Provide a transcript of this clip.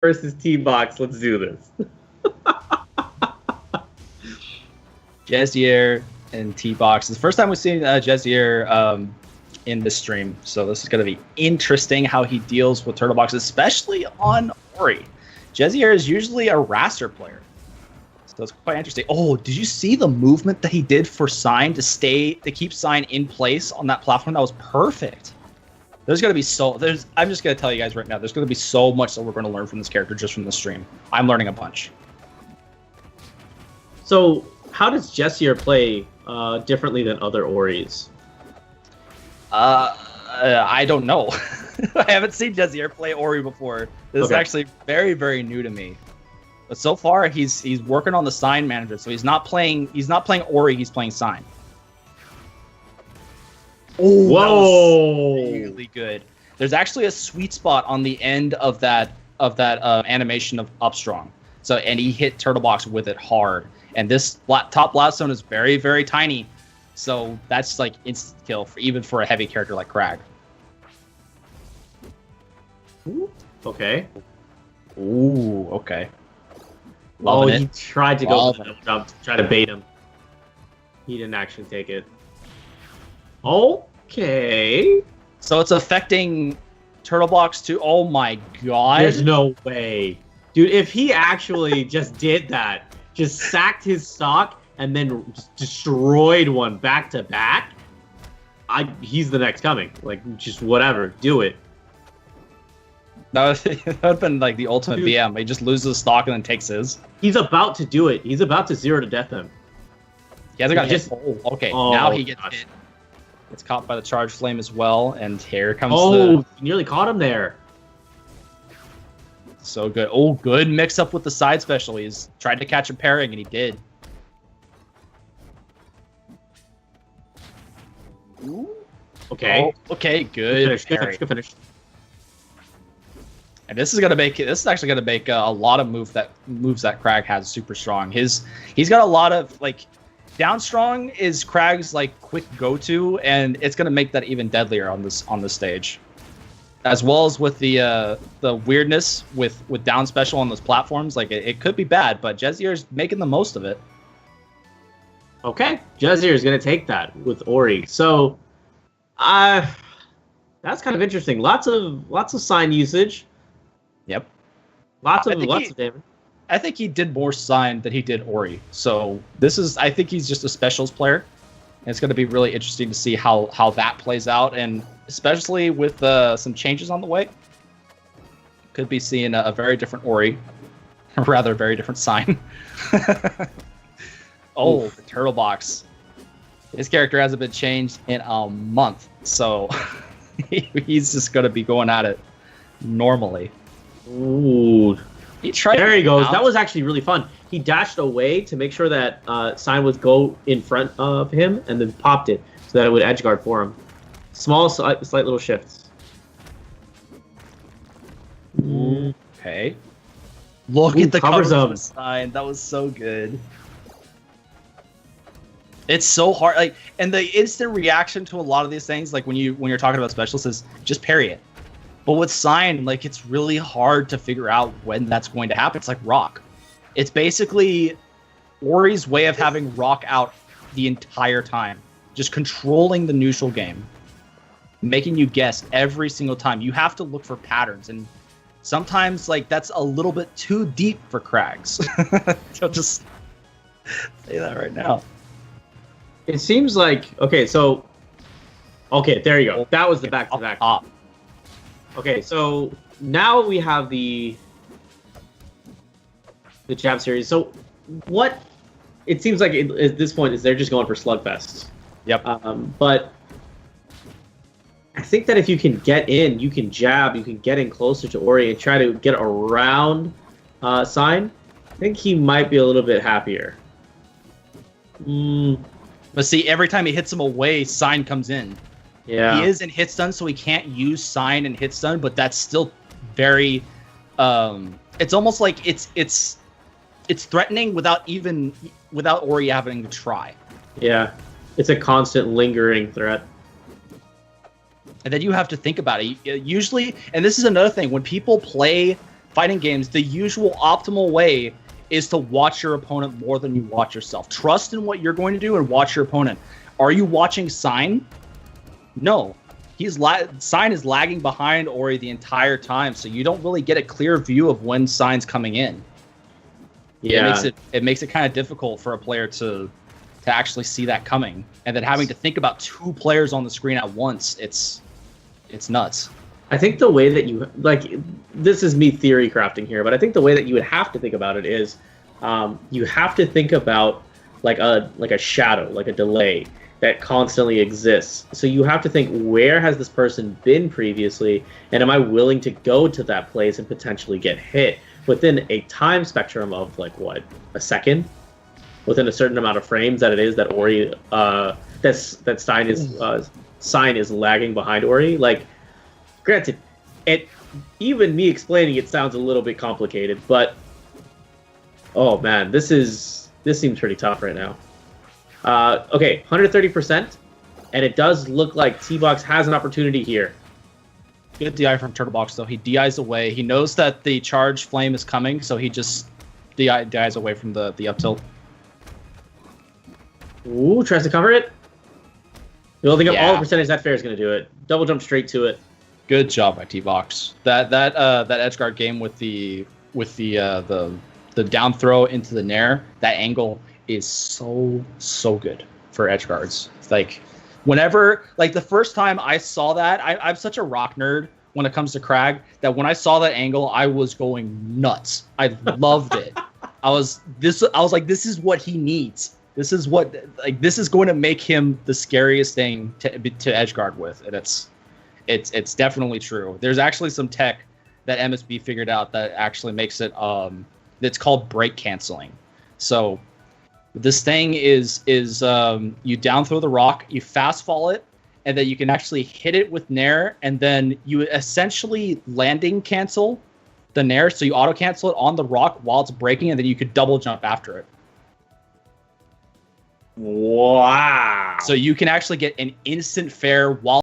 versus T-Box. Let's do this. Jesier and T-Box. It's the first time we've seen Jesier in the stream, so this is going to be interesting how he deals with TurtleBox, especially on Ori. Jesier is usually a raster player, so it's quite interesting. Oh, did you see the movement that he did for Sign to keep Sign in place on that platform? That was perfect. There's going to be I'm just going to tell you guys right now, there's going to be so much that we're going to learn from this character just from the stream. I'm learning a bunch. So, how does Jesier play differently than other Oris? I don't know. I haven't seen Jesier play Ori before. This is actually very, very new to me. But so far, he's working on the Sign manager, so he's not playing Ori. He's playing Sign. Oh, whoa! That was really good. There's actually a sweet spot on the end of that animation of Upstrong. So and he hit TurtleBox with it hard. And this top blast zone is very, very tiny. So that's like instant kill even for a heavy character like Kragg. Okay. Ooh, okay. Loving it. He tried to go for the jump to try to bait him. He didn't actually take it. Okay. So it's affecting TurtleBox too. Oh my god. There's no way. Dude, if he actually just did that, just sacked his stock and then destroyed one back to back, he's the next coming. Like, just whatever, do it. That would have been like the ultimate BM. He just loses stock and then takes his. He's about to do it. He's about to 0 to death him. He hasn't got hit. Oh, okay. Now he gets hit. Gets caught by the charge flame as well, and here comes he nearly caught him there. So good. Oh, good mix up with the side special. He's tried to catch a pairing, and he did. Ooh. Okay. Oh, okay, good. Good finish. And this is actually gonna make a lot of moves that Kragg has super strong. He's got a lot of like down strong is Kragg's like quick go-to, and it's gonna make that even deadlier on this stage, as well as with the weirdness with down special on those platforms. Like it could be bad, but Jesier's making the most of it. Okay, Jesier is gonna take that with Ori. So, that's kind of interesting. Lots of Sign usage. Yep. Lots of damage. I think he did more Sign than he did Ori. So I think he's just a specials player. And it's going to be really interesting to see how that plays out. And especially with some changes on the way. Could be seeing a very different Ori. Or rather, a very different Sign. Oh, the TurtleBox. His character hasn't been changed in a month. So he's just going to be going at it normally. Ooh. There he goes. Out. That was actually really fun. He dashed away to make sure that Sign would go in front of him and then popped it so that it would edge guard for him. Small, slight little shifts. Okay. Look at the cover zone. Sign. That was so good. It's so hard. Like, and the instant reaction to a lot of these things, like when you're talking about specialists, is just parry it. But with Sign, like, it's really hard to figure out when that's going to happen. It's like Rock. It's basically Ori's way of having Rock out the entire time. Just controlling the neutral game. Making you guess every single time. You have to look for patterns. And sometimes, like, that's a little bit too deep for Kragg's. So just say that right now. It seems like... Okay, so... Okay, there you go. That was the back-to-back. Okay, so now we have the jab series. So what it seems like at this point is they're just going for slugfests. Yep. But I think that if you can get in, you can jab, you can get in closer to Ori and try to get around Sign. I think he might be a little bit happier. But see, every time he hits him away, Sign comes in. Yeah. He is in hit stun, so he can't use Sign and hit stun, but that's still very it's almost like it's threatening without Ori having to try. Yeah. It's a constant lingering threat. And then you have to think about it. Usually, and this is another thing, when people play fighting games, the usual optimal way is to watch your opponent more than you watch yourself. Trust in what you're going to do and watch your opponent. Are you watching Sign? No. Sign is lagging behind Ori the entire time, so you don't really get a clear view of when Sign's coming in. Yeah. It makes it kind of difficult for a player to actually see that coming. And then having to think about 2 players on the screen at once, it's nuts. I think the way that you, like, this is me theory crafting here, but I think the way that you would have to think about it is you have to think about like a shadow, like a delay that constantly exists. So you have to think, where has this person been previously, and am I willing to go to that place and potentially get hit within a time spectrum of like what, a second, within a certain amount of frames that it is that Ori that Sign is lagging behind Ori. Like, granted, even me explaining it sounds a little bit complicated, but oh man, this seems pretty tough right now. Okay, 130%, and it does look like TurtleBox has an opportunity here. Good DI from TurtleBox, though. He DIs away. He knows that the charge flame is coming, so he just DIs away from the up tilt. Ooh, tries to cover it. Building up all the percentage that fair is going to do it. Double jump straight to it. Good job by T-Box. That edgeguard game with the down throw into the nair, that angle is so good for edgeguards. It's like, whenever, like, the first time I saw that, I'm such a rock nerd when it comes to Kragg, that when I saw that angle, I was going nuts. I loved it. I was like, this is what he needs. This is going to make him the scariest thing to edgeguard with, and it's definitely true. There's actually some tech that MSB figured out that actually makes it it's called break canceling. So this thing is you down throw the rock, you fast fall it, and then you can actually hit it with nair, and then you essentially landing cancel the nair, so you auto cancel it on the rock while it's breaking, and then you could double jump after it. Wow. So you can actually get an instant fair while